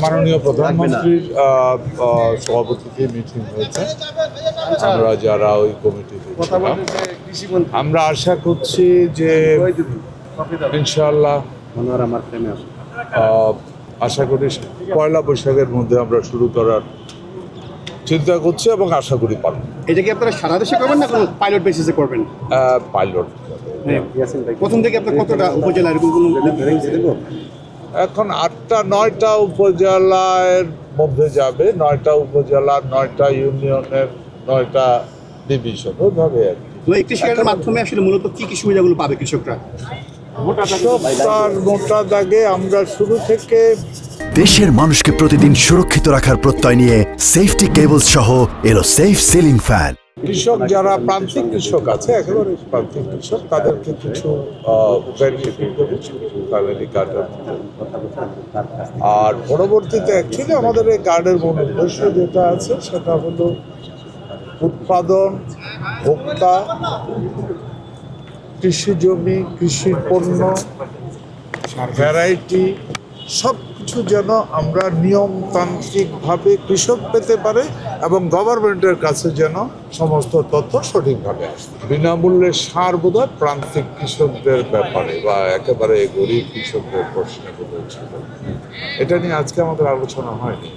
মাননীয় প্রধানমন্ত্রীর সভাপতিতে মিটিং হয়েছে। আমরা যারা ওই কমিটিতে ছিলাম, আমরা আশা করছি যে ইনশাআল্লাহ আশা করি পয়লা বৈশাখের মধ্যে আমরা শুরু করার চিন্তা করছি এবং আশা করি পারব। এটা কি আপনারা সারা দেশে করবেন না কোনো পাইলট বেসিসে করবেন? পাইলট প্রথম থেকে আপনার কতটা উপজেলা এরকম কোনো এখন 8টা 9টা উপজেলার মধ্যে যাবে, 9টা উপজেলা, 9টা ইউনিয়নের 9টা ডিভিশন, ওইভাবে আর কি। তো একটি শেয়ারের মাধ্যমে আসলে মূলত কি কি সুবিধাগুলো পাবে কৃষকরা? মোটা দাগে আমরা শুরু থেকে দেশের মানুষকে প্রতিদিন সুরক্ষিত রাখার প্রত্যয় নিয়ে সেফটি কেবলস সহ এলো সেফ সিলিং ফ্যান। কৃষক যারা প্রান্তিক কৃষক আছে, একেবারে প্রান্তিক কৃষক, তাদেরকে কিছু বেনিফিট দেবে স্যালারি কার্ডের। আর পরবর্তীতে অ্যাকচুয়ালি আমাদের এই কার্ডের মূল উদ্দেশ্য যেটা আছে সেটা হলো উৎপাদন, ভোক্তা, কৃষি জমি, কৃষি পণ্য, ভ্যারাইটি সব কিছু যেন আমরা নিয়মতান্ত্রিকভাবে কৃষক পেতে পারে এবং গভর্নমেন্টের কাছে যেন সমস্ত তথ্য সঠিকভাবে আসে। বিনামূল্যে সার বোধহয় প্রান্তিক কৃষকদের ব্যাপারে বা একেবারে গরিব কৃষকদের প্রশ্নগুলো ছিল, এটা নিয়ে আজকে আমাদের আলোচনা হয়নি।